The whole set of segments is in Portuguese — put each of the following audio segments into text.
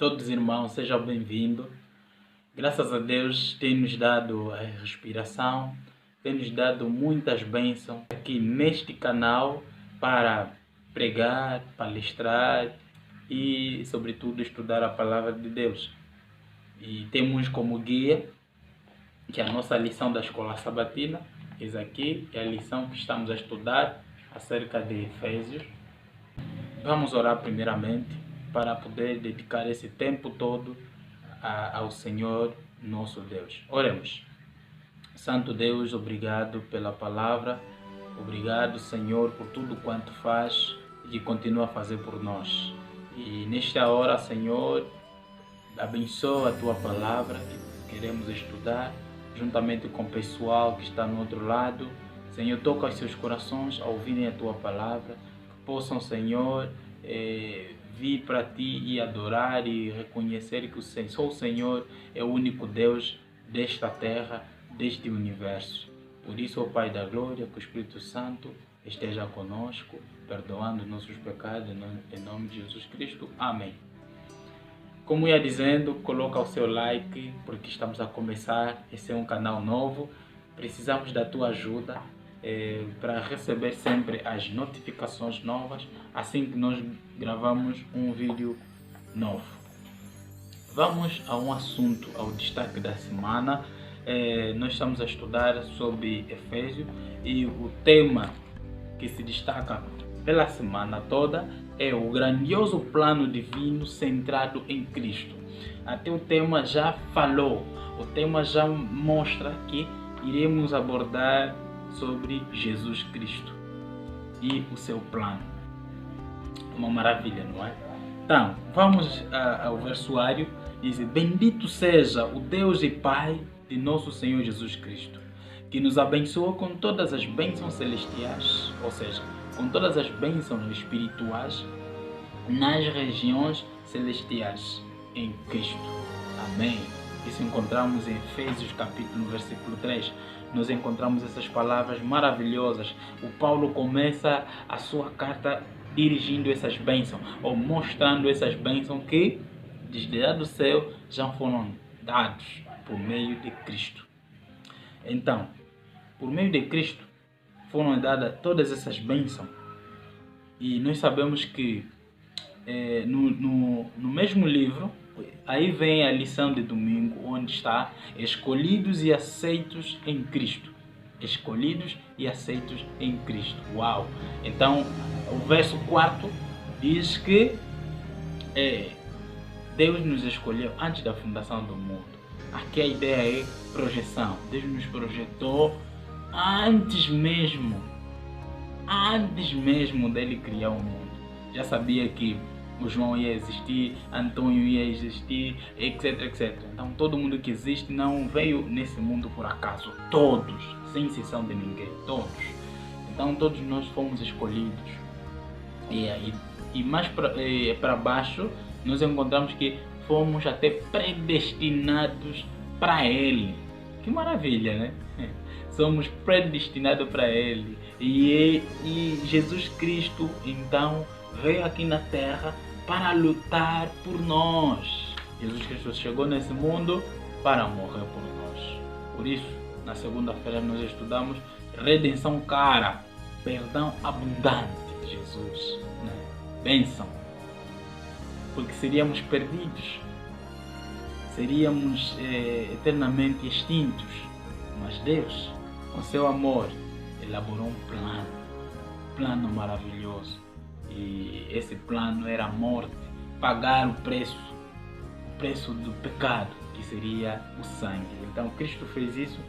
Todos irmãos, sejam bem-vindos. Graças a Deus tem nos dado a respiração, tem nos dado muitas bênçãos aqui neste canal para pregar, palestrar e, sobretudo, estudar a palavra de Deus. E temos como guia que a nossa lição da escola sabatina. Essa aqui é a lição que estamos a estudar acerca de Efésios. Vamos orar primeiramente para poder dedicar esse tempo todo ao Senhor nosso Deus. Oremos. Santo Deus, obrigado pela palavra. Obrigado, Senhor, por tudo quanto faz e continua a fazer por nós. E nesta hora, Senhor, abençoa a tua palavra que queremos estudar, juntamente com o pessoal que está no outro lado. Senhor, toca os seus corações a ouvirem a tua palavra, que possam, Senhor, vir para ti e adorar e reconhecer que só o Senhor é o único Deus desta terra, deste universo. Por isso, ó Pai da Glória, que o Espírito Santo esteja conosco, perdoando nossos pecados, em nome de Jesus Cristo. Amém. Como ia dizendo, coloca o seu like, porque estamos a começar. Esse é um canal novo. Precisamos da tua ajuda para receber sempre as notificações novas, assim que nós gravamos um vídeo novo. Vamos a um assunto, ao destaque da semana. Nós estamos a estudar sobre Efésios e o tema que se destaca pela semana toda é o grandioso plano divino centrado em Cristo. Até o tema já falou, o tema já mostra que iremos abordar sobre Jesus Cristo e o seu plano. Uma maravilha, não é? Então, vamos ao versuário. Diz: bendito seja o Deus e Pai de nosso Senhor Jesus Cristo, que nos abençoou com todas as bênçãos celestiais, ou seja, com todas as bênçãos espirituais nas regiões celestiais em Cristo. Amém. Isso encontramos em Efésios capítulo versículo 3. Nós encontramos essas palavras maravilhosas. O Paulo começa a sua carta dirigindo essas bênçãos, ou mostrando essas bênçãos que desde lá do céu já foram dados por meio de Cristo. Então, por meio de Cristo foram dadas todas essas bênçãos. E nós sabemos que no mesmo livro, aí vem a lição de domingo, onde está escolhidos e aceitos em Cristo. Escolhidos e aceitos em Cristo. Uau! Então, o verso 4 diz que Deus nos escolheu antes da fundação do mundo. Aqui a ideia é projeção. Deus nos projetou antes mesmo dele criar o mundo. Já sabia que o João ia existir, Antônio ia existir, etc, etc. Então todo mundo que existe não veio nesse mundo por acaso. Todos, sem exceção de ninguém, todos. Então todos nós fomos escolhidos. E mais para baixo nós encontramos que fomos até predestinados para Ele. Que maravilha, né? Somos predestinados para Ele. E Jesus Cristo, então, veio aqui na terra para lutar por nós. Jesus Cristo chegou nesse mundo para morrer por nós. Por isso, na segunda-feira nós estudamos redenção cara, perdão abundante de Jesus, né? Bênção. Porque seríamos perdidos, seríamos eternamente extintos. Mas Deus, com seu amor, elaborou um plano maravilhoso. E esse plano era a morte, pagar o preço do pecado, que seria o sangue. Então Cristo fez isso,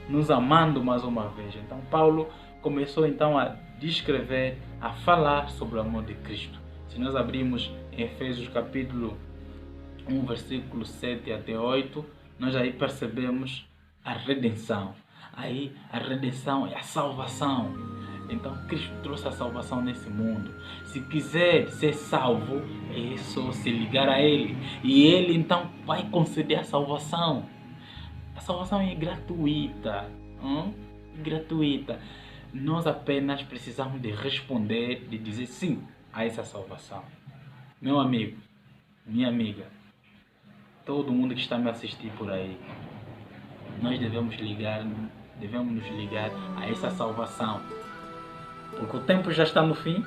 nos amando mais uma vez. Então Paulo começou então a descrever, a falar sobre o amor de Cristo. Se nós abrimos em Efésios capítulo 1, versículo 7 até 8, nós aí percebemos a redenção. Aí a redenção é a salvação. Então Cristo trouxe a salvação nesse mundo. Se quiser ser salvo, é só se ligar a Ele. E Ele então vai conceder a salvação. A salvação é gratuita. Gratuita. Nós apenas precisamos de responder, de dizer sim a essa salvação. Meu amigo, minha amiga, todo mundo que está me assistindo por aí, nós devemos nos ligar a essa salvação. Porque o tempo já está no fim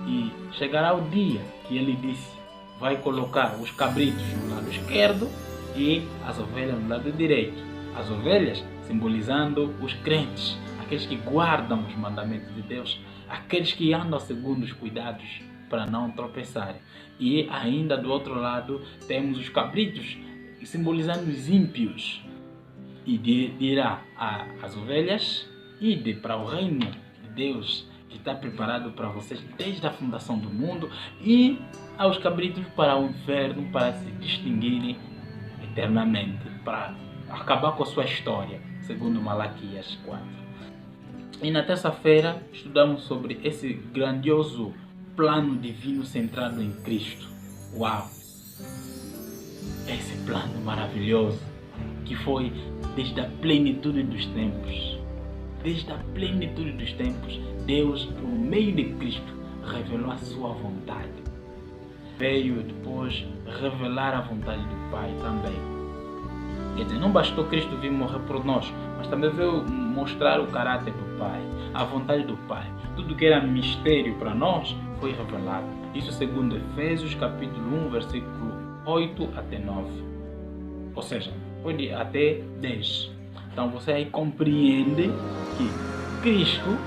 e chegará o dia que ele disse, vai colocar os cabritos no lado esquerdo e as ovelhas no lado direito. As ovelhas simbolizando os crentes, aqueles que guardam os mandamentos de Deus, aqueles que andam segundo os cuidados para não tropeçarem. E ainda do outro lado temos os cabritos, simbolizando os ímpios. E dirá às ovelhas, ide para o reino de Deus, que está preparado para vocês desde a fundação do mundo, e aos cabritos para o inferno, para se distinguirem eternamente, para acabar com a sua história, segundo Malaquias 4. E na terça-feira estudamos sobre esse grandioso plano divino centrado em Cristo. Uau! Esse plano maravilhoso que foi desde a plenitude dos tempos. Desde a plenitude dos tempos, Deus, por meio de Cristo, revelou a sua vontade. Veio depois revelar a vontade do Pai também. Quer dizer, não bastou Cristo vir morrer por nós, mas também veio mostrar o caráter do Pai, a vontade do Pai. Tudo que era mistério para nós foi revelado. Isso segundo Efésios capítulo 1, versículo 8 até 9. Ou seja, foi até 10. Então você aí compreende que Cristo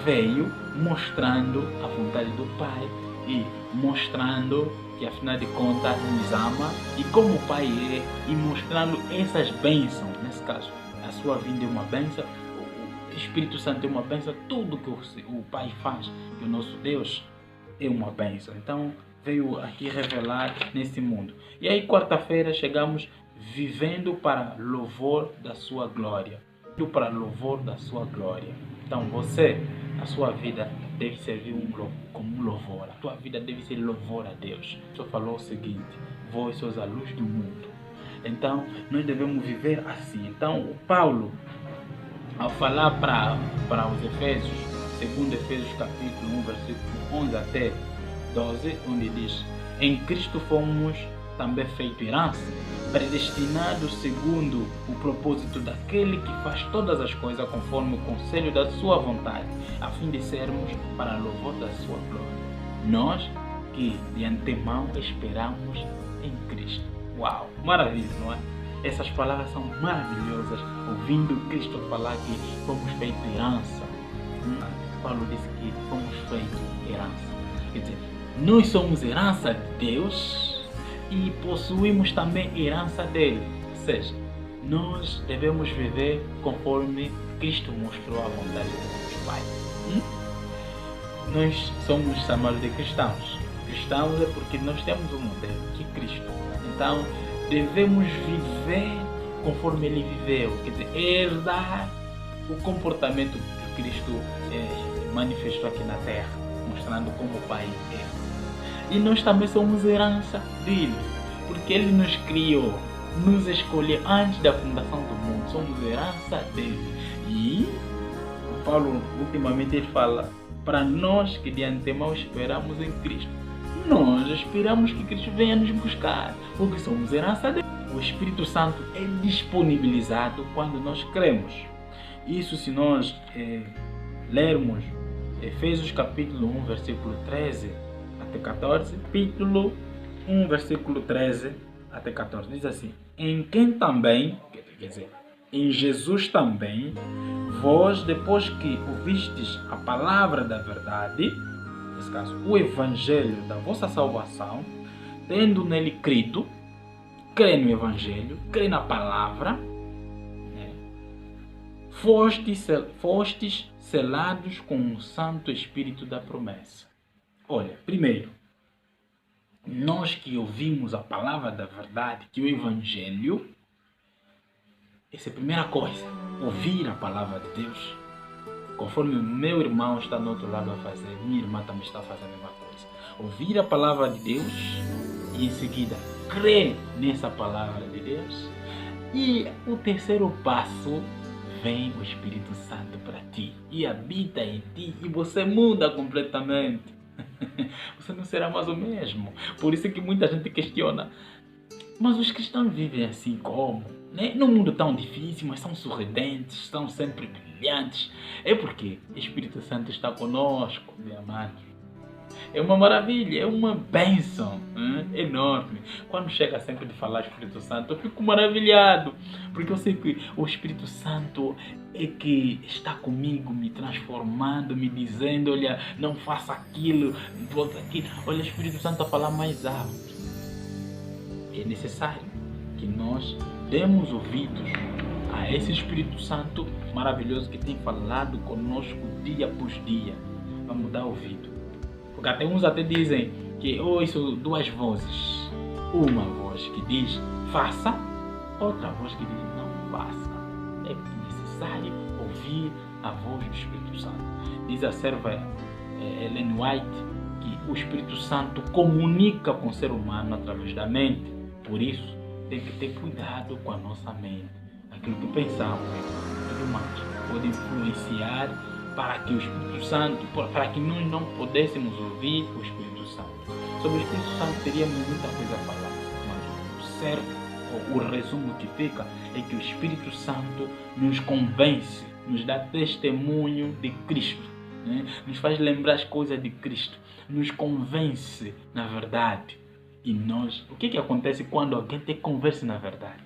veio mostrando a vontade do Pai e mostrando que afinal de contas nos ama e como o Pai é, e mostrando essas bênçãos. Nesse caso, a sua vinda é uma bênção, o Espírito Santo é uma bênção, tudo que o Pai faz, que o nosso Deus é uma bênção. Então veio aqui revelar nesse mundo. E aí quarta-feira chegamos vivendo para louvor da sua glória. Para louvor da sua glória. Então você, a sua vida deve servir como um louvor. A tua vida deve ser louvor a Deus. Só falou o seguinte: vós sois a luz do mundo. Então nós devemos viver assim. Então o Paulo, ao falar para os Efésios, segundo Efésios capítulo 1, versículo 11 até 12, onde diz: em Cristo fomos também feito herança, predestinados segundo o propósito daquele que faz todas as coisas conforme o conselho da sua vontade, a fim de sermos para louvor da sua glória. Nós que de antemão esperamos em Cristo. Uau, maravilha, não é? Essas palavras são maravilhosas, ouvindo Cristo falar que fomos feito herança. Paulo disse que fomos feito herança. Quer dizer, nós somos herança de Deus e possuímos também herança dele. Ou seja, nós devemos viver conforme Cristo mostrou a vontade do Pai. Nós somos chamados de cristãos. Cristãos é porque nós temos um modelo, que é Cristo. Então, devemos viver conforme ele viveu. Quer dizer, herdar o comportamento que Cristo manifestou aqui na Terra, mostrando como o Pai é. E nós também somos herança dele, porque ele nos criou, nos escolheu antes da fundação do mundo. Somos herança dele. E o Paulo, ultimamente, ele fala para nós que de antemão esperamos em Cristo. Nós esperamos que Cristo venha nos buscar, porque somos herança dele. O Espírito Santo é disponibilizado quando nós cremos. Isso se nós lermos Efésios capítulo 1, versículo 13 até 14, capítulo 1, versículo 13 até 14, diz assim: em quem também, quer dizer, em Jesus também, vós, depois que ouvistes a palavra da verdade, nesse caso, o evangelho da vossa salvação, tendo nele crido, crê no evangelho, crê na palavra, fostes selados com o Santo Espírito da promessa. Olha, primeiro, nós que ouvimos a palavra da verdade, que é o evangelho, essa é a primeira coisa, ouvir a palavra de Deus. Conforme o meu irmão está no outro lado a fazer, minha irmã também está fazendo a mesma coisa. Ouvir a palavra de Deus e em seguida crer nessa palavra de Deus. E o terceiro passo, vem o Espírito Santo para ti e habita em ti e você muda completamente. Você não será mais o mesmo. Por isso que muita gente questiona: Mas os cristãos vivem assim como? Né? Num mundo tão difícil, mas são sorridentes, são sempre brilhantes. É porque o Espírito Santo está conosco, meu amado. É uma maravilha, é uma bênção enorme. Quando chega sempre de falar Espírito Santo, eu fico maravilhado, porque eu sei que o Espírito Santo é que está comigo, me transformando, me dizendo, olha, não faça aquilo, volta aqui. Olha, o Espírito Santo a falar mais alto. É necessário que nós demos ouvidos a esse Espírito Santo maravilhoso que tem falado conosco dia após dia. Vamos dar ouvido. Porque até uns até dizem que ouço duas vozes. Uma voz que diz faça, outra voz que diz não faça. É necessário ouvir a voz do Espírito Santo. Diz a serva Ellen White que o Espírito Santo comunica com o ser humano através da mente. Por isso, tem que ter cuidado com a nossa mente. Aquilo que pensamos, tudo mais, pode influenciar para que o Espírito Santo, para que nós não pudéssemos ouvir o Espírito Santo. Sobre o Espírito Santo teríamos muita coisa a falar, mas o certo, o resumo que fica é que o Espírito Santo nos convence, nos dá testemunho de Cristo, né? Nos faz lembrar as coisas de Cristo, nos convence na verdade. E nós, o que acontece quando alguém te convence na verdade?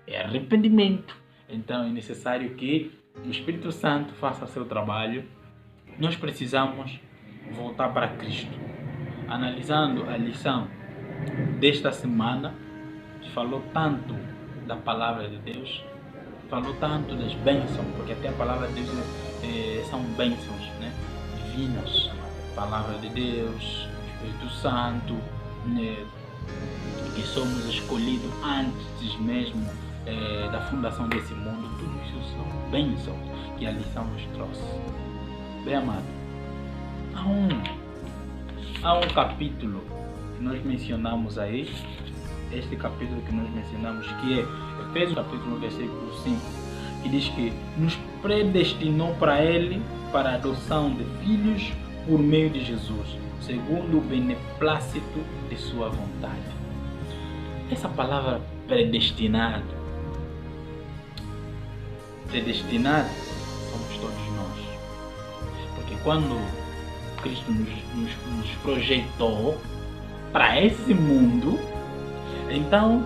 É arrependimento. Então é necessário que o Espírito Santo faça seu trabalho. Nós precisamos voltar para Cristo. Analisando a lição desta semana, que falou tanto da palavra de Deus, falou tanto das bênçãos, porque até a palavra de Deus são bênçãos, né? Divinas. Palavra de Deus, Espírito Santo, que somos escolhidos antes mesmo da fundação desse mundo. Tudo isso são bênçãos que a lição nos trouxe. Bem amado, há um capítulo que nós mencionamos aí, este capítulo que nós mencionamos, que é Efésios capítulo versículo 5, que diz que nos predestinou para Ele para a adoção de filhos por meio de Jesus, segundo o beneplácito de sua vontade. Essa palavra predestinado somos todos nós. Porque quando Cristo nos projetou para esse mundo, então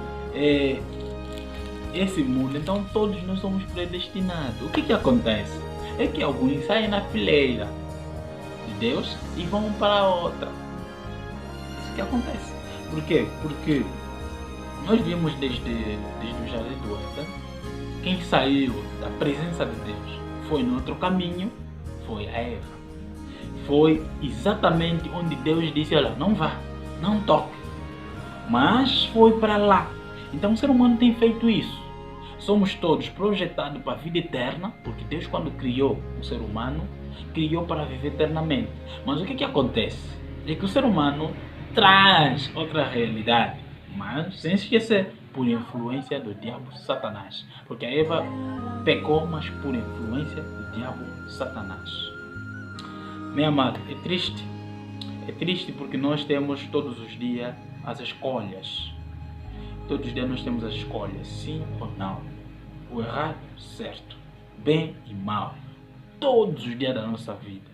então todos nós somos predestinados. O que acontece? É que alguns saem na fileira de Deus e vão para a outra. Isso que acontece. Por quê? Porque nós vimos desde o jardim do Éden, quem saiu da presença de Deus foi no outro caminho, foi a Eva. Foi exatamente onde Deus disse, olha, não vá, não toque. Mas foi para lá. Então o ser humano tem feito isso. Somos todos projetados para a vida eterna, porque Deus, quando criou o ser humano, criou para viver eternamente. Mas o que acontece? É que o ser humano traz outra realidade, mas sem esquecer, por influência do diabo Satanás. Porque a Eva pecou, mas por influência do diabo Satanás. Meu amado, é triste. É triste porque nós temos todos os dias as escolhas. Todos os dias nós temos as escolhas, sim ou não. O errado, certo. Bem e mal. Todos os dias da nossa vida.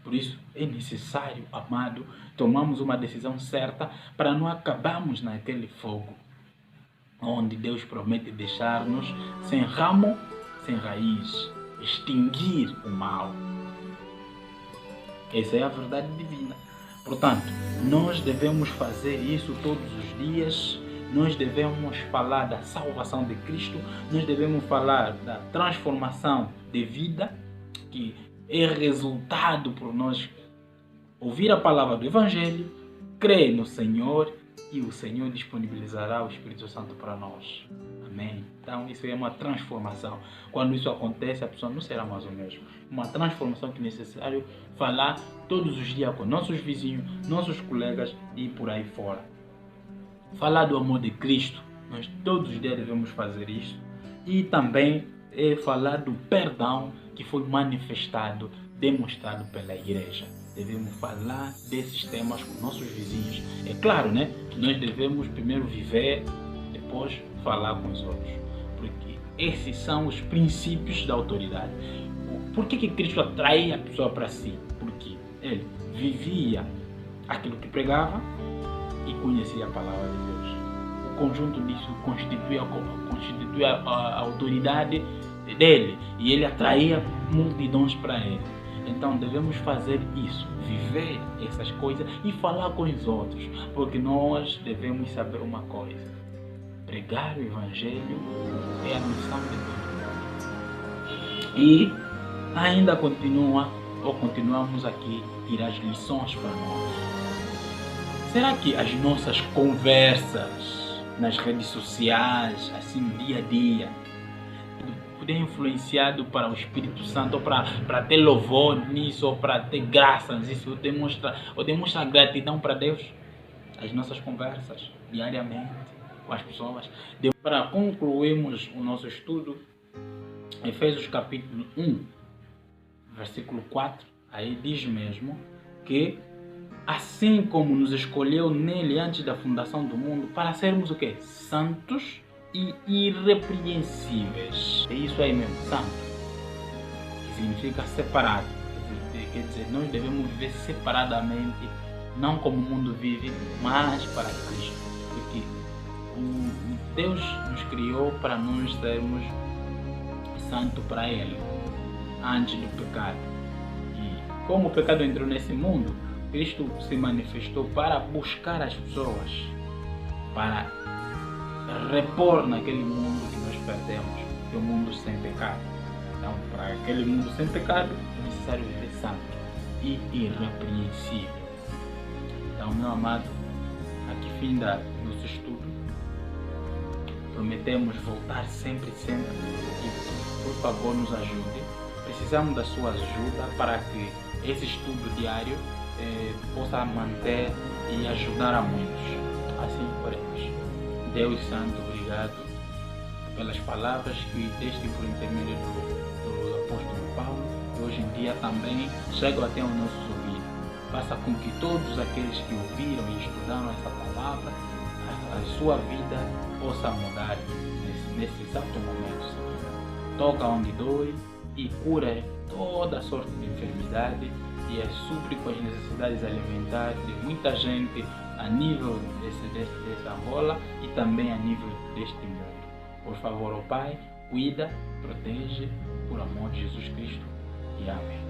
Por isso é necessário, amado, tomarmos uma decisão certa para não acabarmos naquele fogo onde Deus promete deixar-nos sem ramo, sem raiz, extinguir o mal. Essa é a verdade divina. Portanto, nós devemos fazer isso todos os dias. Nós devemos falar da salvação de Cristo. Nós devemos falar da transformação de vida, que é resultado por nós ouvir a palavra do Evangelho, crer no Senhor e o Senhor disponibilizará o Espírito Santo para nós. Amém? Então isso é uma transformação. Quando isso acontece, a pessoa não será mais o mesmo. Uma transformação que é necessário falar todos os dias com nossos vizinhos, nossos colegas e por aí fora. Falar do amor de Cristo, nós todos os dias devemos fazer isso. E também falar do perdão que foi manifestado, demonstrado pela igreja. Devemos falar desses temas com nossos vizinhos. É claro, né? Nós devemos primeiro viver depois falar com os outros. Porque esses são os princípios da autoridade. Por que Cristo atraía a pessoa para si? Porque ele vivia aquilo que pregava e conhecia a palavra de Deus. O conjunto disso constitui a autoridade dele e ele atraía multidões para ele. Então devemos fazer isso, viver essas coisas e falar com os outros, porque nós devemos saber uma coisa: pregar o Evangelho é a missão de todo mundo. E ainda continuamos aqui a tirar as lições para nós. Será que as nossas conversas nas redes sociais, assim, dia a dia, podem influenciado para o Espírito Santo, ou para ter louvor nisso, ou para ter graça nisso, ou demonstra gratidão para Deus? As nossas conversas diariamente com as pessoas. Para concluirmos o nosso estudo, Efésios capítulo 1, versículo 4, aí diz mesmo que assim como nos escolheu nele antes da fundação do mundo, para sermos o quê? Santos e irrepreensíveis. É isso aí mesmo, santo, que significa separado. Quer dizer, nós devemos viver separadamente, não como o mundo vive, mas para Cristo. Porque Deus nos criou para nós sermos santos para Ele, antes do pecado. E como o pecado entrou nesse mundo, Cristo se manifestou para buscar as pessoas, para repor naquele mundo que nós perdemos, que é o mundo sem pecado. Então, para aquele mundo sem pecado, é necessário viver santo e irrepreensível. Então, meu amado, aqui finda nosso estudo. Prometemos voltar sempre e, por favor, nos ajude. Precisamos da sua ajuda para que esse estudo diário possa manter e ajudar a muitos. Assim faremos. Deus Santo, obrigado pelas palavras que deste por intermédio do apóstolo Paulo, que hoje em dia também chegam até os nossos ouvidos. Faça com que todos aqueles que ouviram e estudaram essa palavra, a sua vida possa mudar nesse exato momento, Senhor. Toca onde dói e cura toda sorte de enfermidade e supre com as necessidades alimentares de muita gente a nível dessa rola e também a nível deste mundo. Por favor, ó Pai, cuida, protege, por amor de Jesus Cristo. E amém.